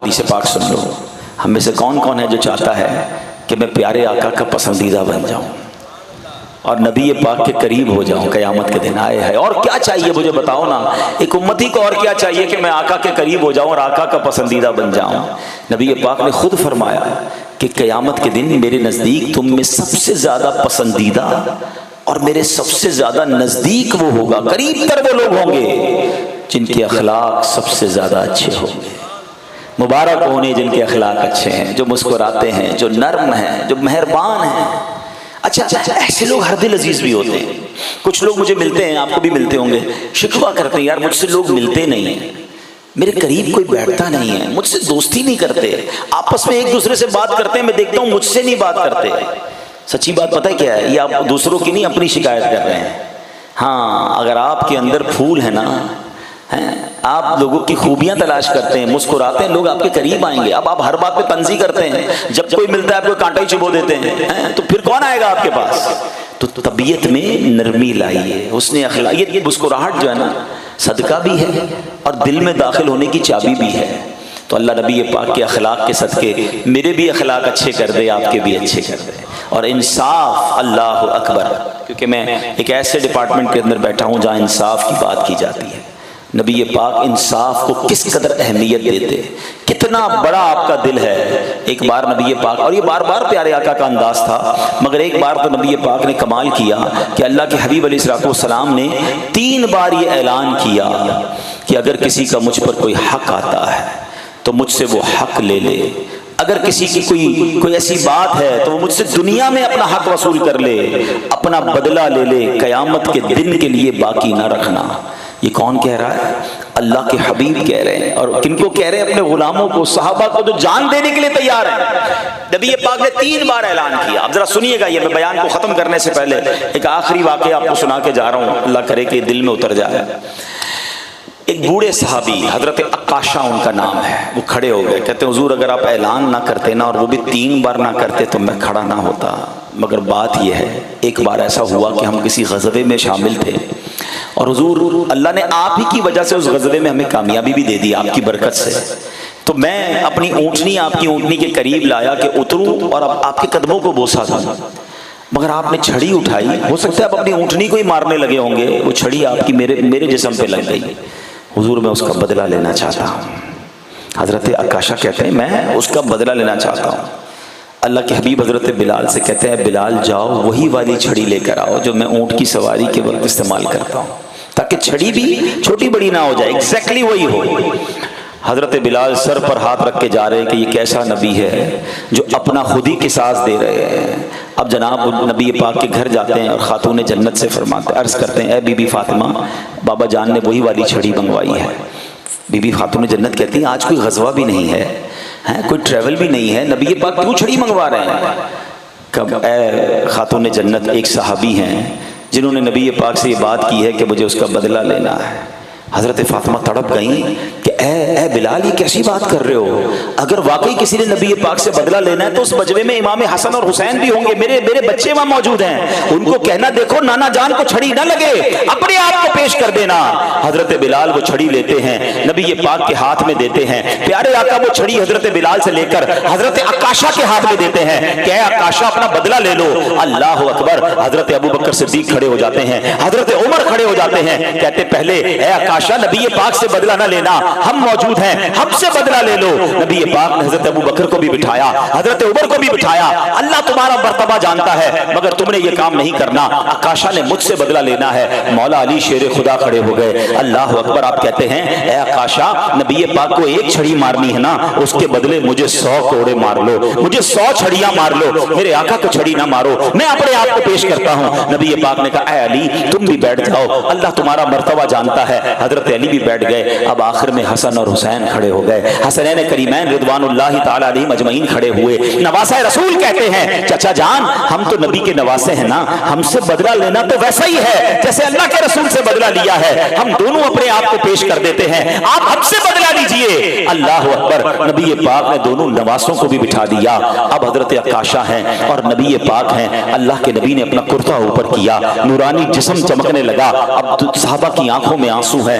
حدیث پاک سن لو، ہم میں سے کون کون ہے جو چاہتا ہے کہ میں پیارے آقا کا پسندیدہ بن جاؤں اور نبی پاک کے قریب ہو جاؤں قیامت کے دن؟ آئے ہے اور کیا چاہیے مجھے بتاؤ نا، ایک امتی کو اور کیا چاہیے کہ میں آقا کے قریب ہو جاؤں اور آقا کا پسندیدہ بن جاؤں؟ نبی پاک نے خود فرمایا کہ قیامت کے دن میرے نزدیک تم میں سب سے زیادہ پسندیدہ اور میرے سب سے زیادہ نزدیک وہ ہوگا، قریب تر وہ لوگ ہوں گے جن کے اخلاق سب سے زیادہ اچھے ہوں گے۔ مبارک ہونے جن کے اخلاق اچھے ہیں، جو مسکراتے ہیں، جو نرم ہیں، جو مہربان ہیں۔ اچھا ایسے لوگ ہر دل عزیز بھی ہوتے ہیں۔ کچھ لوگ مجھے ملتے ہیں، آپ کو بھی ملتے ہوں گے، شکوہ کرتے ہیں یار مجھ سے لوگ ملتے نہیں ہیں، میرے قریب کوئی بیٹھتا نہیں ہے، مجھ سے دوستی نہیں کرتے، آپس میں ایک دوسرے سے بات کرتے ہیں، میں دیکھتا ہوں مجھ سے نہیں بات کرتے۔ سچی بات پتہ ہے کیا ہے؟ یہ آپ دوسروں کی نہیں اپنی شکایت کر رہے ہیں۔ ہاں اگر آپ کے اندر پھول ہے نا، آپ لوگوں کی خوبیاں تلاش کرتے ہیں، مسکراتے ہیں، لوگ آپ کے قریب آئیں گے۔ اب آپ ہر بات پہ طنزی کرتے ہیں، جب کوئی ملتا ہے آپ کو کانٹا ہی چبو دیتے ہیں، تو پھر کون آئے گا آپ کے پاس؟ تو طبیعت میں نرمی لائیے، حسن اخلاق۔ یہ مسکراہٹ جو ہے نا صدقہ بھی ہے اور دل میں داخل ہونے کی چابی بھی ہے۔ تو اللہ نبی پاک کے اخلاق کے صدقے میرے بھی اخلاق اچھے کر دے، آپ کے بھی اچھے کر دے۔ اور انصاف، اللہ اکبر، کیونکہ میں ایک ایسے ڈپارٹمنٹ کے اندر بیٹھا ہوں جہاں انصاف کی بات کی جاتی ہے۔ نبی پاک انصاف کو کس قدر اہمیت دیتے، کتنا بڑا آپ کا دل ہے۔ ایک بار نبی پاک، اور یہ بار بار پیارے آقا کا انداز تھا، مگر ایک بار تو نبی پاک نے کمال کیا کہ اللہ کے حبیب علیہ السلام نے 3 بار یہ اعلان کیا کہ اگر کسی کا مجھ پر کوئی حق آتا ہے تو مجھ سے وہ حق لے لے، اگر کسی کی کوئی ایسی بات ہے تو وہ مجھ سے دنیا میں اپنا حق وصول کر لے، اپنا بدلہ لے لے، قیامت کے دن کے لیے باقی نہ رکھنا۔ یہ کون کہہ رہا ہے؟ اللہ کے حبیب کہہ رہے ہیں۔ اور کن کو کہہ رہے ہیں؟ اپنے غلاموں کو، صحابہ کو، جو جان دینے کے لیے تیار ہیں۔ نبی پاک نے 3 بار اعلان کیا۔ اب ذرا سنیے گا، یہ میں بیان کو ختم کرنے سے پہلے ایک آخری واقعہ آپ کو سنا کے جا رہا ہوں، اللہ کرے کہ دل میں اتر جائے۔ ایک بوڑھے صحابی، حضرت عکاشہ ان کا نام ہے، وہ کھڑے ہو گئے، کہتے ہیں حضور اگر آپ اعلان نہ کرتے نا، اور وہ بھی 3 بار نہ کرتے تو میں کھڑا نہ ہوتا۔ مگر بات یہ ہے، ایک بار ایسا ہوا کہ ہم کسی غزوے میں شامل تھے اور حضور اللہ نے آپ ہی کی وجہ سے اس غزوے میں ہمیں کامیابی بھی دے دی، آپ کی برکت سے۔ تو میں اپنی اونٹنی آپ کی اونٹنی کے قریب لایا کہ اتروں اور آپ کے قدموں کو بوسا تھا، مگر آپ نے چھڑی اٹھائی۔ ہو سکتا ہے آپ اپنی اونٹنی کو ہی مارنے لگے ہوں گے، وہ چھڑی آپ کی میرے جسم پہ لگ گئی۔ حضور میں اس کا بدلہ لینا چاہتا ہوں۔ حضرت عکاشہ کہتے ہیں میں اس کا بدلہ لینا چاہتا ہوں۔ اللہ کے حبیب حضرت بلال سے کہتے ہیں بلال جاؤ وہی والی چھڑی لے کر آؤ جو میں اونٹ کی سواری کے وقت استعمال کرتا ہوں، تاکہ چھڑی بھی چھوٹی بڑی نہ ہو جائے، ایگزیکٹلی وہی ہو۔ حضرت بلال سر پر ہاتھ رکھ کے جا رہے ہیں کہ یہ کیسا نبی ہے جو اپنا خود ہی قصاص دے رہے ہیں۔ اب جناب نبی پاک کے گھر جاتے ہیں اور خاتون جنت سے فرماتے عرض کرتے ہیں اے بی بی فاطمہ، بابا جان نے وہی والی چھڑی منگوائی ہے۔ بی بی خاتون جنت کہتی ہیں آج کوئی غزوہ بھی نہیں ہے، کوئی ٹریول بھی نہیں ہے، نبی پاک کیوں چھڑی منگوا رہے ہیں؟ کب اے خاتون جنت ایک صحابی ہیں جنہوں نے نبی پاک سے یہ بات کی ہے کہ مجھے اس کا بدلہ لینا ہے۔ حضرت فاطمہ تڑپ گئیں کہ اے بلال یہ کیسی بات کر رہے ہو؟ اگر واقعی کسی نے نبی پاک سے بدلہ لینا ہے تو اس بجوے میں امام حسن اور حسین بھی ہوں گے، میرے بچے وہاں موجود ہیں، ان کو کہنا دیکھو نانا جان کو چھڑی نہ لگے، اپنے آپ کو پیش کر دینا۔ حضرت بلال وہ چھڑی لیتے ہیں، نبی پاک کے ہاتھ میں دیتے ہیں، پیارے آقا وہ چھڑی حضرت بلال سے لے کر حضرت عکاشہ کے ہاتھ میں دیتے ہیں کہ اے عکاشہ اپنا بدلہ لے لو۔ اللہ اکبر، حضرت ابوبکر صدیق کھڑے ہو جاتے ہیں، حضرت عمر کھڑے ہو جاتے ہیں، کہتے پہلے اے عکاشہ نبی پاک سے بدلہ نہ لینا، ہم موجود ہیں، ہم سے بدلہ لے لو۔ نبی پاک نے حضرت ابوبکر کو بھی بٹھایا، حضرت عمر کو بھی بٹھایا، اللہ تمہارا مرتبہ جانتا ہے مگر تم نے یہ کام نہیں کرنا، عکاشہ نے مجھ سے بدلہ لینا ہے۔ مولا علی شیر خدا کھڑے ہو گئے، اللہ اکبر، آپ کہتے ہیں اے عکاشہ نبی پاک کو ایک چھڑی مارنی ہے نا، اس کے بدلے مجھے 100 کوڑے مار لو، مجھے 100 چھڑیاں مار لو، میرے آقا کو چھڑی نہ مارو، میں اپنے آپ کو پیش کرتا ہوں۔ نبی پاک نے کہا اے علی تم بھی بیٹھ جاؤ، اللہ تمہارا مرتبہ جانتا ہے۔ حضرت علی بھی بیٹھ گئے۔ اب آخر میں حسن اور حسین کھڑے ہو گئے، حسنین کریمین رضوان اللہ تعالی علیہم اجمعین کھڑے ہوئے۔ نواسہ رسول کہتے ہیں چچا جان ہم تو نبی کے نواسے ہیں نا، ہم سے بدلہ لینا تو ویسا ہی ہے جیسے اللہ کے رسول سے بدلہ لیا ہے، ہم دونوں اپنے آپ کو پیش کر دیتے ہیں، آپ ہم سے بدلہ لیجئے۔ اللہ اکبر، نبی پاک نے دونوں نواسوں کو بھی بٹھا دیا۔ اب حضرت عکاشہ ہیں اور نبی پاک ہیں، اللہ کے نبی نے اپنا کرتا اوپر کیا، نورانی جسم چمکنے لگا۔ اب صحابہ کی آنکھوں میں آنسو ہیں،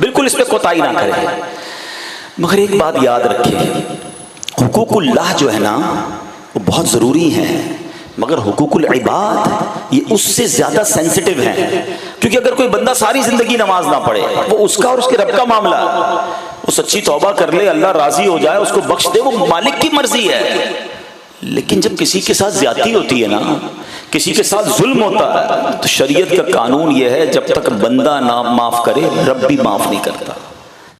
بالکل اس پہ کوتاہی نہ کرے. مگر ایک بات یاد رکھیں، حقوق اللہ جو ہے نا وہ بہت ضروری ہیں، مگر حقوق العباد یہ اس سے زیادہ سینسٹیو ہیں. کیونکہ اگر کوئی بندہ ساری زندگی نماز نہ پڑھے، وہ اس کا اور اس کے رب کا معاملہ، وہ سچی توبہ کر لے، اللہ راضی ہو جائے، اس کو بخش دے، وہ مالک کی مرضی ہے. لیکن جب کسی کے ساتھ زیادتی ہوتی ہے نا، کسی کے ساتھ ظلم ہوتا ہے، تو شریعت کا قانون یہ ہے جب تک بندہ نہ معاف کرے رب بھی معاف نہیں کرتا.